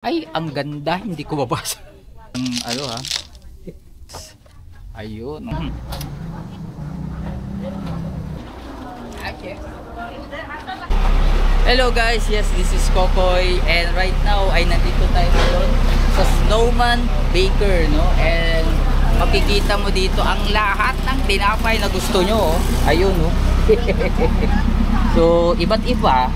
Ay, ang ganda. Hindi ko mabasa. Ano ha? Ayun. Hello guys, yes, this is Kokoy. And right now, ay nandito tayo ngayon sa Snowman Baker, no? And makikita mo dito ang lahat ng tinapay na gusto nyo. Ayun, no? So, iba't iba.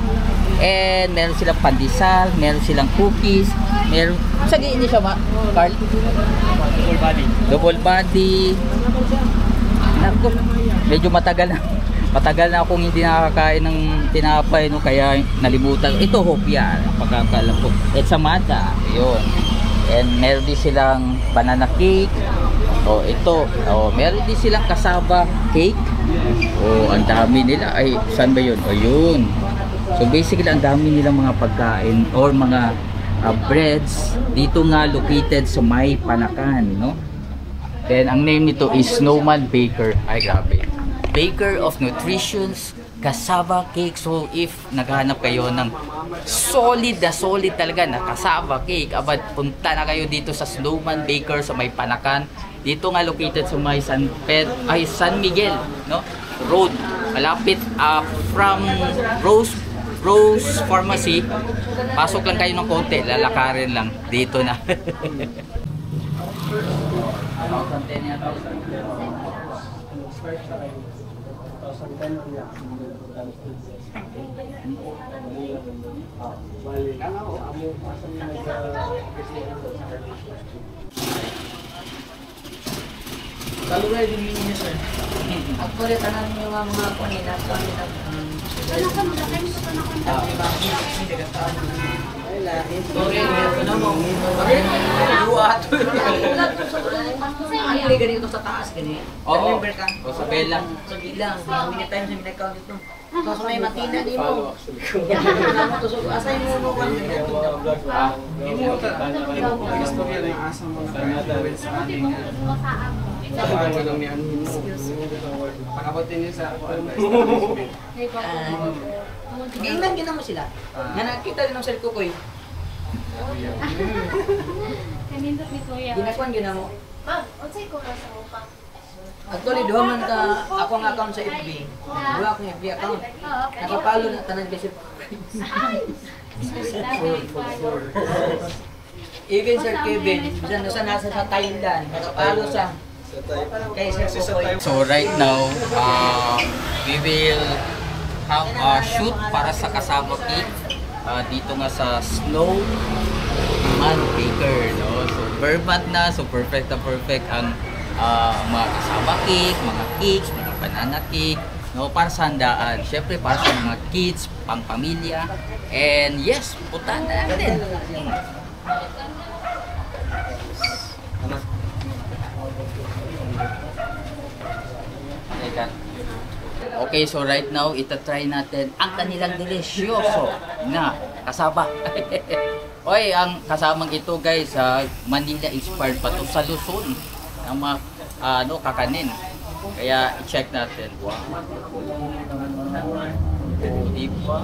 And meron silang pandesal, meron silang cookies, meron... Sagiin niyo siya, Carl? Double body. Double body. Naku, medyo matagal na akong hindi nakakain ng tinapay, no? Kaya nalimutan. Ito, hopya. Pagkakalam ko. Etsamada. Yun. And meron din silang banana cake. Oh, ito. Oh, meron din silang cassava cake. Oh, ang dami nila. Ay, saan ba yun? Oh, yun. So basically ang dami nilang mga pagkain or mga breads dito nga located sa may Panakan, no? Then ang name nito is Snowman Baker. Ay grabe. Baker of Nutritions cassava cake. So if naghahanap kayo ng solid talaga na cassava cake, abad punta na kayo dito sa Snowman Baker sa may Panakan. Dito nga located sa may San Miguel, no? Road. Malapit from Rose Pharmacy. Pasok lang kayo ng konti, lalakarin lang. Dito na. Kalulay din niyo sir. Actually, tanan niyo mga kanina. Ano ka mga kayo sa Ay, lahi. Sorry, ano mo? Buhat. Ang hindi ganito sa taas, ganito. Oo. Remember ka? O sa belang. Sa bilang, minute time sa minute count ito. Tapos may matina din mo. Asay mo mo kami. Hindi mo ka istorya ng asa mo na kaya sa ating pagawa lang ni Anhin mo. Pakabutin niyo sa Ilan gina mo sila? Nga nakita din ng Sir Kukoy. Kanindot ni Kuya. Ginakuan gina mo. Unsay ko sa upa? Actually, duha man ka akong account sa FB. Duha akong FB account. Nakapalo na tanan kay Sir Kukoy. Even Sir Kevin, bisan nasa sa Thailand, nakapalo sa kay Sir Kukoy. So right now, we will have a shoot para sa cassava cake dito nga sa Snowman Baker, no? So verbal na, so perfect na perfect ang mga cassava cake, mga cakes, mga banana cake, no? Para sa handaan, syempre para sa mga kids, pang pamilya. And yes, puntahan na natin. Okay, so right now, itatry natin ang kanilang delisyoso na kasaba. Oy, ang kasamang ito guys, Manila inspired pa to sa Luzon. Ang mga kakanin. Kaya i-check natin. Wow. Oh, diba?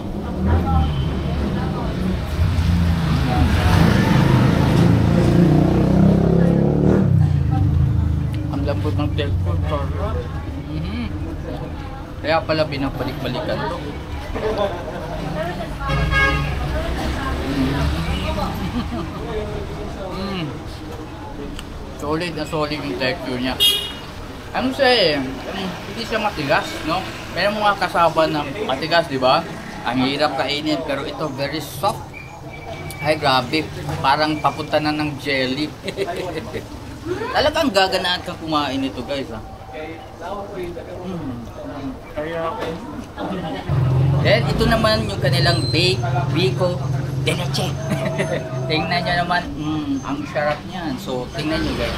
Ang lambot ng texture. Kaya pala binabalik-balikan to. Solid na solid yung texture niya. Ano siya hindi siya matigas, no? Meron mga kasaba na matigas, di ba? Ang hirap kainin, pero ito very soft. Ay grabe, parang papunta na ng jelly. Talagang gaganaan kang kumain ito guys, ha? Then ito naman yung kanilang Biko de leche. Tingnan nyo naman, ang sarap niyan. So tingnan nyo guys,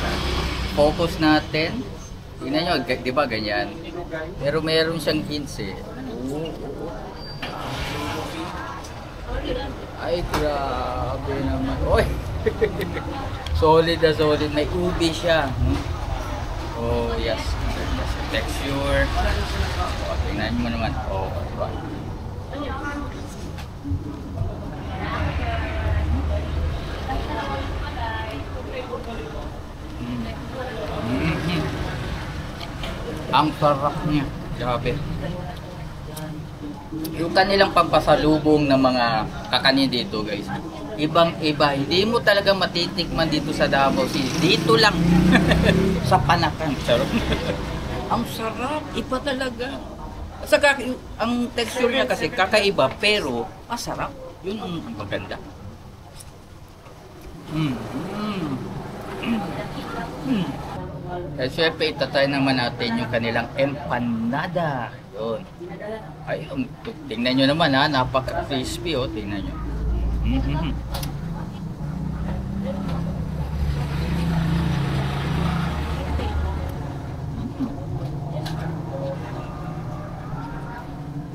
focus natin. Tingnan nyo, di ba ganyan? Pero meron siyang hints eh. Ay grabe naman. Oy. Solid na solid, may ubi siya. Oh yes. Texture. O, tingnan mo naman. O, diba? Ang sarap niya. Grabe. Yung kanilang pampasalubong ng mga kakanin dito guys. Ibang iba. Hindi mo talaga matitikman dito sa Davao City. Dito lang. Sa Panakan. Sarap. Ang sarap. Iba talaga. Saka ang texture niya kasi kakaiba pero masarap. Yun ang maganda. At syempre, itatry naman natin yung kanilang empanada. Yun. Ay, tingnan nyo naman ha, napaka-crispy oh, tingnan nyo.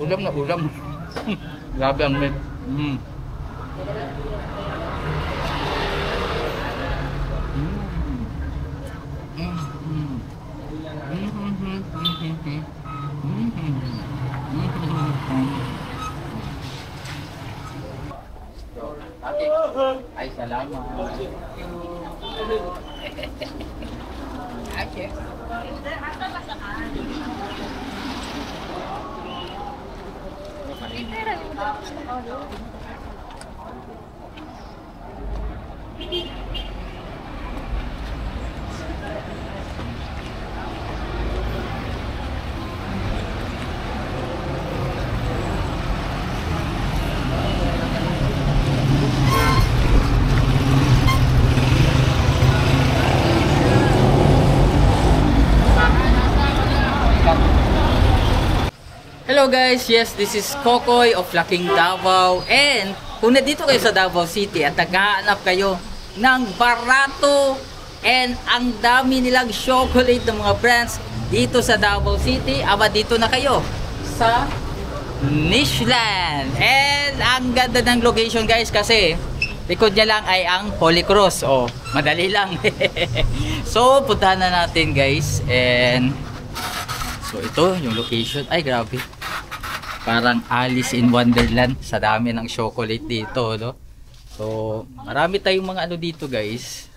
Ulam na ulam. Grabe ang meat. Ay, salamat. Okay. Hello guys, yes, this is Kokoy of Laking Davao. And kung nandito kayo sa Davao City at naghahanap kayo ng barato and ang dami nilang chocolate ng mga brands dito sa Davao City, aba dito na kayo sa Nishland. And ang ganda ng location guys kasi likod niya lang ay ang Holy Cross. Oh, madali lang. So, puntahan na natin guys. And so, ito yung location. Ay, grabe. Parang Alice in Wonderland sa dami ng chocolate dito, no? So, marami tayong mga ano dito, guys.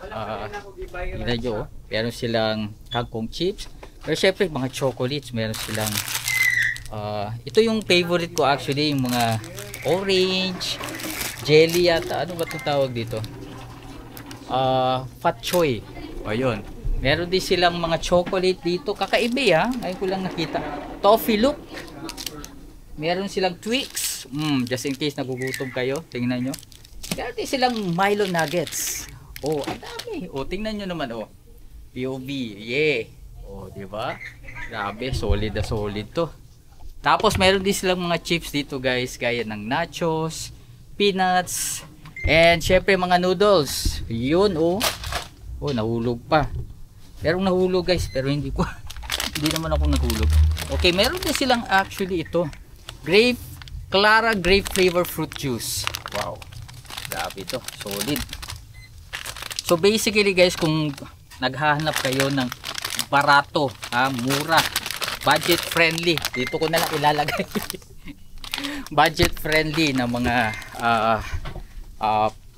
Tingnan nyo, meron silang kangkong chips. Pero syempre, mga chocolates, meron silang ito yung favorite ko actually, yung mga orange, jelly yata. Ano ba itong tawag dito? Fat choy. O, yun. Meron din silang mga chocolate dito. Kakaiba, ha? Ngayon ko lang nakita. Toffee look. Meron silang Twix. Just in case nagugutom kayo. Tingnan nyo. Meron din silang Milo Nuggets. Oh, ang dami. Oh, tingnan nyo naman. Oh. POV. Yeah. Oh, diba? Grabe. Solid na solid to. Tapos meron din silang mga chips dito guys. Gaya ng nachos, peanuts, and syempre mga noodles. Yun oh. Oh, nahulog pa. Merong nahulog guys. Pero hindi ko. Hindi naman ako nahulog. Okay, meron din silang actually ito. Clara grape flavor fruit juice. Wow. Grabe ito. Solid. So basically guys, kung naghahanap kayo ng barato, mura, budget friendly, dito ko na lang ilalagay. Budget friendly na mga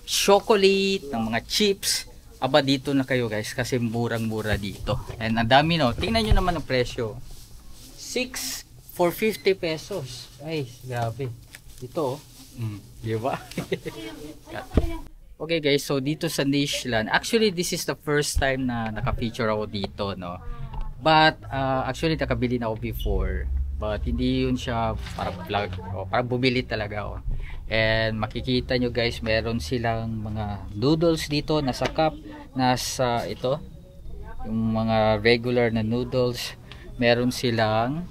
chocolate, ng mga chips. Aba dito na kayo guys kasi murang-mura dito. And ang dami no. Tingnan nyo naman ang presyo. 6 for 50 pesos. Ay, grabe. Ito, di ba? Okay guys, so dito sa Nishland, actually this is the first time na naka-feature ako dito, no? But, actually nakabili na ako before. But, hindi yun siya para vlog. Para bumili talaga ako. And, makikita nyo guys, meron silang mga noodles dito, nasa cup, nasa ito. Yung mga regular na noodles. Meron silang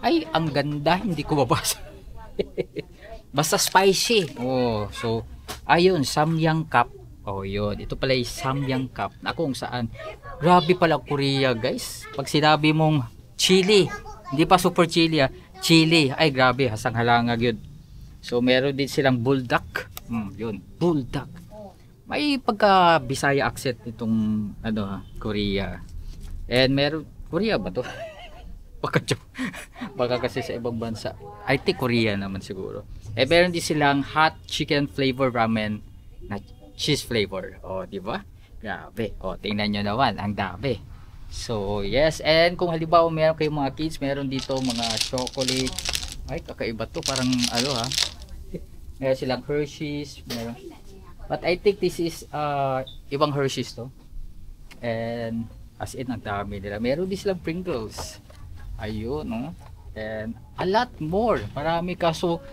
ay, ang ganda. Hindi ko mabasa. Basta spicy. Oh, so, ayun, samyang cup. Oh, yun. Ito pala yung samyang cup. Na kung saan. Grabe pala Korea, guys. Pag sinabi mong chili, hindi pa super chili, chili. Ay, grabe. Hasang halangag yun. So, meron din silang buldak. Yun, buldak. May pagka Bisaya accent itong, Korea. And meron, Korea ba to? Baka kasi sa ibang bansa. I think Korea naman siguro. Eh meron din silang hot chicken flavor ramen na cheese flavor. Oh, di ba? Grabe. Oh, tingnan nyo naman, ang dami. So, yes. And kung halimbawa meron kayong mga kids, meron dito mga chocolate. Ay, kakaiba to. Parang ano ha. Meron silang Hershey's. Meron. But I think this is ibang Hershey's to. And as in, ang dami nila. Meron din silang Pringles. Ayun, no? And a lot more. Marami kaso.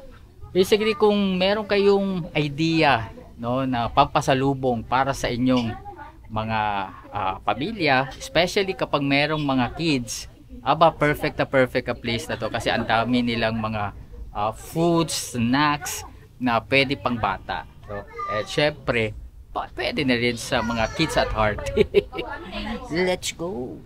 Basically, kung meron kayong idea, no, na pampasalubong para sa inyong mga pamilya, especially kapag merong mga kids, perfect na place na to kasi ang dami nilang mga foods, snacks na pwede pang bata. So, at syempre, pwede na rin sa mga kids at heart. Let's go!